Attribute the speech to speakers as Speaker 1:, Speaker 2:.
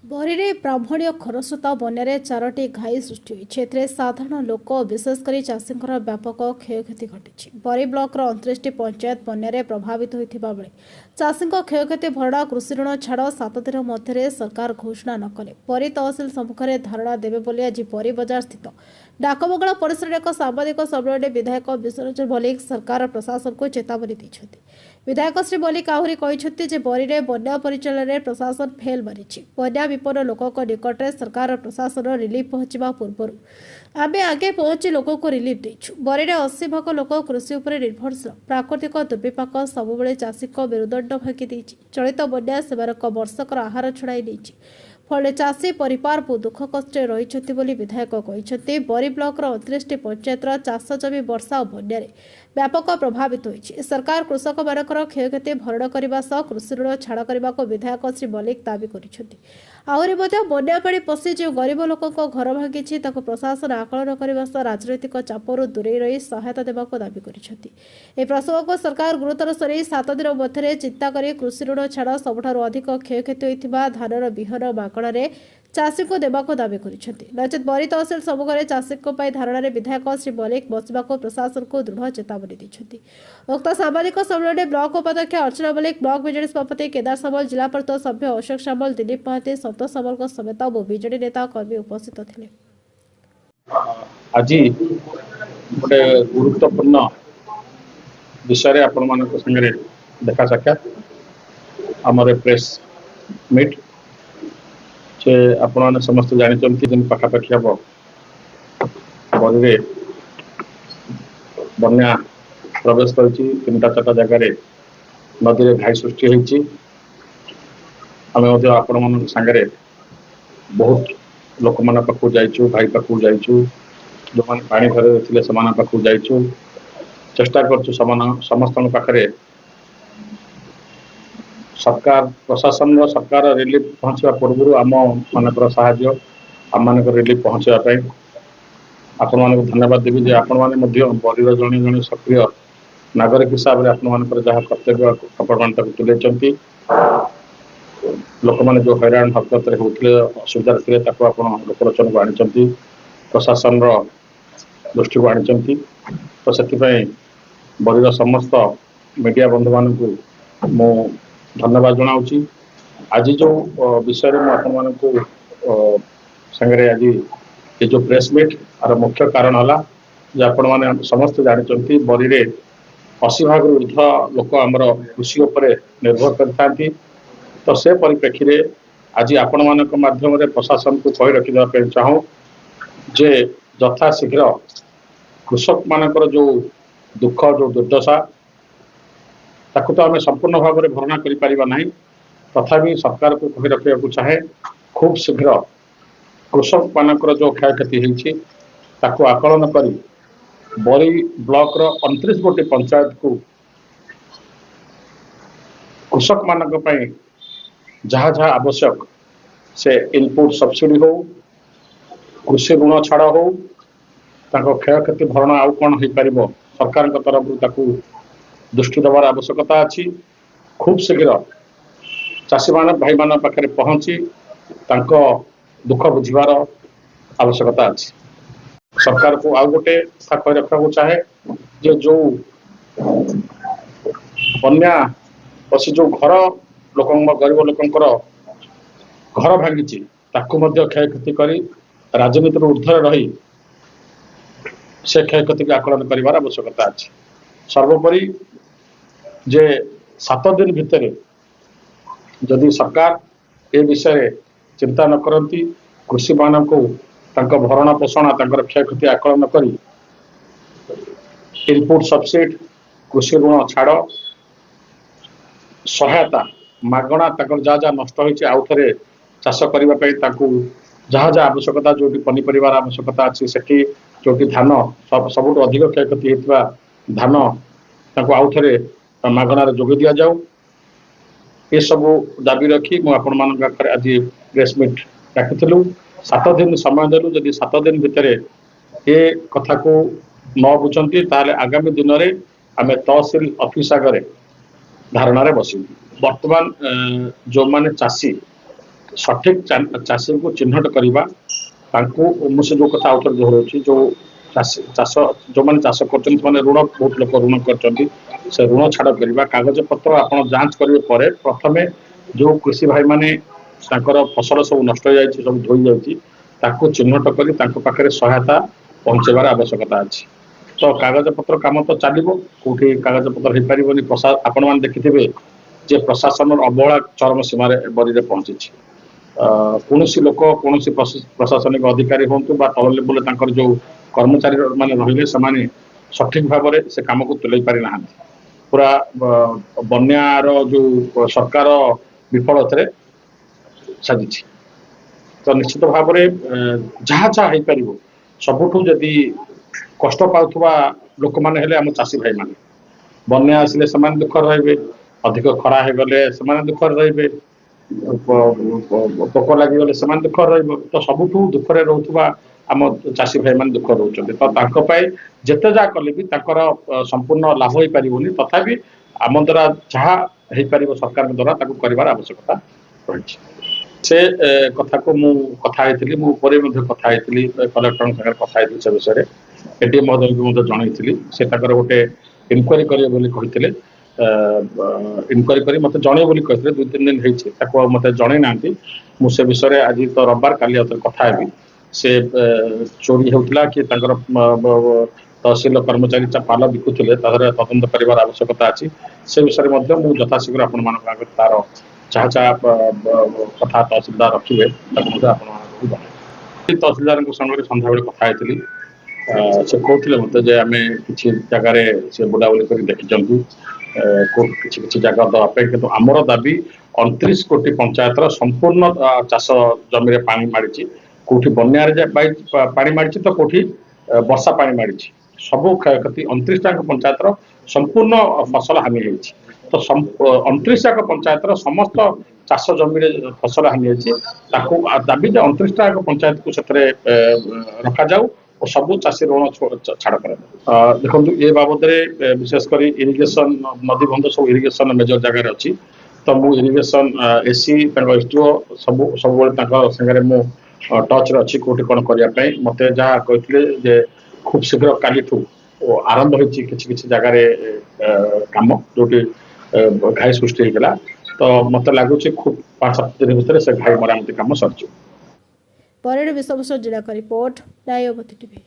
Speaker 1: बरीरे ब्राह्मण्य खरस्रोता बन्या चारोटी घाई सृष्टि होती साधारण लोक विशेषकर चाषी व्यापक क्षयक्षति घटी बरी ब्लॉक 29 पंचायत बन्या प्रभावित होता बेले चाषी क्षयक्षति भरणा कृषि ऋण छाड़ 7 दिन मध्य सरकार घोषणा न कले बरी तहसिल सम्मुखें धारणा देवे बोली आज बरी बजार स्थित डाकबंगला परिसर एक सांबादिक सम्मेलन विधायक विश्वरंजन मल्लिक सरकार प्रशासन को चेतावनी देते विधायक श्री मल्लिक आहरी कहते बरी में बन्या परिचालन प्रशासन फेल मारी बन्या विपन्न लोकों निकट में सरकार प्रशासन रिलीफ पहुंचा पूर्व आमे आगे पहुंची लोक को रिलीफ देचु बरी में 80 भाग लोक कृषि उपर निर्भरशील प्राकृतिक दुर्विपाक सबुबले चाषी मेरुदंड भांगी चलित बन्या से वर्षकर आहार छड़ाई नहीं फल चाषी परिवार बहुत दुख कष्ट रही विधायक कहते बरी ब्लॉक 29 पंचायत चाष जमी वर्षा और बन्या व्यापक प्रभावित होती सरकार कृषक मानकर क्षयक्षति भरण करने सह कृषि ऋण छाड़ करने को विधायक श्री मल्लिक दावी करते आहरी बन्या पानी पशि जो गरीब लोकों घर भांगी प्रशासन आकलन करने सह राजनैतिक चापरू दूरे रही सहायता देवाक दावी करते प्रसंग को सरकार गुरुतर सर 7 दिन मध्य चिंता कर कृषि ऋण छाड़ सबुठ अधिक क्षयक्षति होता धानर बिहन मागणारे चाषी को देवाक दावी करते नचेत बरी तहसिल सम्मुखें चाषी धारणा विधायक श्री मल्लिक बसवा प्रशासन को दृढ़ चेतावनी देते उक्त सांबादिक सम्मेलन ब्लॉक उपाध्यक्ष अर्चना मल्लिक ब्लॉक बीजेडी सभापति केदार सामल जिला परिषद सभ्य अशोक सामल दिलीप महांती संतोष सामल समेत बहु बीजेडी नेता कर्मी उपस्थित थे।
Speaker 2: आज गोटे गुरुत्वपूर्ण विषय आपण मान संगे देखा साक्षात आमर प्रेस मीट से आपण मैंने समस्त जानते दिन पाखापाखि हम बरी बन्या प्रवेश कर 3-4 जगार नदी में घाई सृष्टि होती आम आपण मान सागरे बहुत लोक मान पाखु जाइचु भाई पाखु जाइचु जो मैंने पानी घरे थे से पाखु जाइचु चेष्टा करचु समस्त पाखे सरकार प्रशासन सरकार रिलीफ पहुंचा पूर्व आम मानकर साहाय्य आम मानक रिलीफ पहुंचापी आपण मानक धन्यवाद देवी जे आपण मैंने बरीर जड़े जड़े सक्रिय नागरिक हिसाब से आपण मानकर जहाँ कर्तव्य आपण तुले लोक मैंने जो हैरान हरकत होते असुविधा थे लोकलोचन को आनी प्रशासन दृष्टि को आनी तो से बरीर समस्त मीडिया बंधु मानू मु धन्यवाद जनाऊँगी आज जो विषय में आपण संगे आज ये जो प्रेस मीट आर मुख्य कारण है जे आपण मैंने समस्त जानते बरी में 80 भाग ऊर्ध लोक आमर कृषि उपर निर्भर करते तो से परिप्रेक्षी में आज आपण मान माध्यम प्रशासन को कही रखिदेवाई चाहूँ जे यथा शीघ्र कृषक मानकर जो दुख जो दुर्दशा ताकू तो आम संपूर्ण भाव में भरणा कर तथापि सरकार को कही रखा चाहे खूब शीघ्र कृषक मानकर जो क्षयक्षति होती आकलन कर बरी ब्लॉक 29 गोटी पंचायत को कृषक मानक जहाँ जहाँ आवश्यक से इनपुट सब्सिडी हो कृषि ऋण छाड़ हो क्षयक्षति भरण आउ कौन हो पार सरकार तरफ दृष्टि देवार आवश्यकता अच्छी खूब शीघ्र चाषी मान भाई मान पाखे पहुँची दुख बुझार आवश्यकता अच्छी सरकार को आउ गोटे कही रखा चाहे जे जो बन्या पशि जो घर लोक गरीब लोकंर घर भांगी क्षयक्षति कर राजनीति ऊर्धर रही से क्षयक्षति को आकलन कर आवश्यकता अच्छी सर्वोपरि जे 7 दिन भितर जदि सरकार ए विषय चिंता न करती कृषि मान को भरण पोषण क्षयक्षति आकलन कर इनपुट सब्सिडी कृषि ऋण छाड़ सहायता मागणा जहाँ जहाँ नष्ट होती आउ थे चाष करने जहाँ जहाँ आवश्यकता जो पनीपरिवार आवश्यकता अच्छी से जो धान सबुठ अधिक क्षयक्षति होता धान आउ थे मागणार जोगे दि जाऊ ये सबू दाबी रखी मुझे आज प्रेस मीट डाकिलु 7 दिन समय देलु जदि 7 दिन भितर ये कथा को न बुझती ताले आगामी दिन में आम तहसिल ऑफिस आगे धारणा बसू बर्तमान जो माने चाषी ସଠିକ୍ ଚାଷୀଙ୍କୁ ଚିହ୍ନଟ କରିବା ତାଙ୍କୁ ମୁଁ ସେ ଯେଉଁ କଥା ଆଉଥରେ ଦୋହରାଉଛି ଯେଉଁ ଚାଷ ଯେଉଁମାନେ ଚାଷ କରୁଛନ୍ତି ସେମାନେ ଋଣ ବହୁତ ଲୋକ ଋଣ କରିଛନ୍ତି ସେ ଋଣ ଛାଡ଼ କରିବା କାଗଜପତ୍ର ଆପଣ ଯାଞ୍ଚ କରିବେ ପରେ ପ୍ରଥମେ ଯେଉଁ କୃଷି ଭାଇମାନେ ତାଙ୍କର ଫସଲ ସବୁ ନଷ୍ଟ ହୋଇଯାଇଛି ସବୁ ଧୋଇ ଯାଇଛି ତାକୁ ଚିହ୍ନଟ କରି ତାଙ୍କ ପାଖରେ ସହାୟତା ପହଞ୍ଚାଇବାର ଆବଶ୍ୟକତା ଅଛି ତ କାଗଜପତ୍ର କାମ ତ ଚାଲିବ କୋଉଠି କାଗଜପତ୍ର ହେଇପାରିବନି ଆପଣମାନେ ଦେଖିଥିବେ ଯେ ପ୍ରଶାସନର ଅବହେଳା ଚରମ ସୀମାରେ ବରିରେ ପହଞ୍ଚିଛି କୌଣସି ଲୋକ କୌଣସି ପ୍ରଶାସନିକ ଅଧିକାରୀ ହୁଅନ୍ତୁ ବା ତଳ ଲେବୁଲରେ ତାଙ୍କର ଯେଉଁ କର୍ମଚାରୀ ମାନେ ରହିଲେ ସେମାନେ ସଠିକ୍ ଭାବରେ ସେ କାମକୁ ତୁଲାଇ ପାରିନାହାନ୍ତି ପୁରା ବନ୍ୟାର ଯେଉଁ ସରକାର ବିଫଳତାରେ ସାଜିଛି ତ ନିଶ୍ଚିତ ଭାବରେ ଯାହା ଯାହା ହେଇପାରିବ ସବୁଠୁ ଯଦି କଷ୍ଟ ପାଉଥିବା ଲୋକମାନେ ହେଲେ ଆମ ଚାଷୀ ଭାଇମାନେ ବନ୍ୟା ଆସିଲେ ସେମାନେ ଦୁଃଖରେ ରହିବେ ଅଧିକ ଖରା ହେଇଗଲେ ସେମାନେ ଦୁଃଖରେ ରହିବେ ପୋକ ଲାଗିଗଲେ ସେମାନେ ଦୁଃଖରେ ରହିବ ତ ସବୁଠୁ ଦୁଃଖରେ ରହୁଥିବା ଆମ ଚାଷୀ ଭାଇମାନେ ଦୁଃଖ ରହୁଛନ୍ତି ତ ତାଙ୍କ ପାଇଁ ଯେତେ ଯାହା କଲେ ବି ତାଙ୍କର ସମ୍ପୂର୍ଣ୍ଣ ଲାଭ ହେଇପାରିବନି ତଥାପି ଆମ ଦ୍ୱାରା ଯାହା ହେଇପାରିବ ସରକାରଙ୍କ ଦ୍ୱାରା ତାକୁ କରିବାର ଆବଶ୍ୟକତା ରହିଛି ସେ କଥାକୁ ମୁଁ କଥା ହେଇଥିଲି ମୁଁ ଉପରେ ମଧ୍ୟ କଥା ହେଇଥିଲି କଲେକ୍ଟରଙ୍କ ସାଙ୍ଗରେ କଥା ହେଇଥିଲି ସେ ବିଷୟରେ ଏଡିଏମ୍ ମହୋଦୟଙ୍କୁ ମଧ୍ୟ ଜଣାଇଥିଲି ସେ ତାଙ୍କର ଗୋଟେ ଇନକ୍ୱାରି କରିବେ ବୋଲି କହିଥିଲେ ଇନକ୍ୱାରି କରି ମୋତେ ଜଣେଇବେ ବୋଲି କହିଥିଲେ 2-3 ଦିନ ହେଇଛି ତାକୁ ଆଉ ମୋତେ ଜଣେଇ ନାହାନ୍ତି ମୁଁ ସେ ବିଷୟରେ ଆଜି ତ ରବିବାର କାଲି ଆଉ କଥା ହେବି ସେ ଚୋରି ହେଉଥିଲା କି ତାଙ୍କର ତହସିଲ କର୍ମଚାରୀ ପାଲ ବିକୁଥିଲେ ତାହାର ତଦନ୍ତ କରିବାର ଆବଶ୍ୟକତା ଅଛି ସେ ବିଷୟରେ ମଧ୍ୟ ମୁଁ ଯଥାଶୀଘ୍ର ଆପଣମାନଙ୍କ ଆଗରେ ତାର ଯାହା ଯାହା କଥା ତହସିଲଦାର ରଖିବେ ତାକୁ ମଧ୍ୟ ଆପଣମାନଙ୍କୁ ଜଣାଇବି ତହସିଲଦାରଙ୍କ ସାଙ୍ଗରେ ସନ୍ଧ୍ୟାବେଳେ କଥା ହେଇଥିଲି ସେ କହୁଥିଲେ ମୋତେ ଯେ ଆମେ କିଛି ଜାଗାରେ ସେ ବୁଲାବୁଲି କରି ଦେଖିଛନ୍ତି କିଛି କିଛି ଜାଗା ଦେବା ପାଇଁ କିନ୍ତୁ ଆମର ଦାବି 29 କୋଟି ପଞ୍ଚାୟତର ସମ୍ପୂର୍ଣ୍ଣ ଚାଷ ଜମିରେ ପାଣି ମାଡ଼ିଛି କୋଉଠି ବନ୍ୟାରେ ପାଣି ମାଡ଼ିଛି ତ କୋଉଠି ବର୍ଷା ପାଣି ମାଡ଼ିଛି ସବୁ କ୍ଷୟକ୍ଷତି 29 ଟାଙ୍କ ପଞ୍ଚାୟତର ସମ୍ପୂର୍ଣ୍ଣ ଫସଲ ହାନି ହେଇଛି ତ 29 ଯାକ ପଞ୍ଚାୟତର ସମସ୍ତ ଚାଷ ଜମିରେ ଫସଲ ହାନି ହେଇଛି ତାକୁ ଦାବି ଯେ 29 ଟା ପଞ୍ଚାୟତକୁ ସେଥିରେ ରଖାଯାଉ ଓ ସବୁ ଚାଷୀ ଋଣ ଛାଡ଼ କରାଯାଉ ଦେଖନ୍ତୁ ଏ ବାବଦରେ ବିଶେଷ କରି ଇରିଗେସନ ନଦୀବନ୍ଧ ସବୁ ଇରିଗେସନ ମେଜର ଜାଗାରେ ଅଛି ତ ମୁଁ ଇରିଗେସନ ଏସି ତାଙ୍କ ଏସଡିଓ ସବୁବେଳେ ତାଙ୍କ ସାଙ୍ଗରେ ମୁଁ ଟଚ୍ରେ ଅଛି କୋଉଠି କ'ଣ କରିବା ପାଇଁ ମୋତେ ଯାହା କହିଥିଲେ ଯେ ଖୁବ୍ ଶୀଘ୍ର କାଲିଠୁ ଆରମ୍ଭ ହୋଇଛି କିଛି କିଛି ଜାଗାରେ କାମ ଯୋଉଠି ଘାଇ ସୃଷ୍ଟି ହେଇଥିଲା ତ ମୋତେ ଲାଗୁଛି ଖୁବ୍ 5-7 ଦିନ ଭିତରେ ସେ ଘାଇ ମରାମତି କାମ ସରିଯିବ।
Speaker 1: ପରିଡ ବିଶ୍ୱଭୂଷଣ ଜିଲ୍ଲା ରିପୋର୍ଟ ରାୟବତୀ ଟିଭି।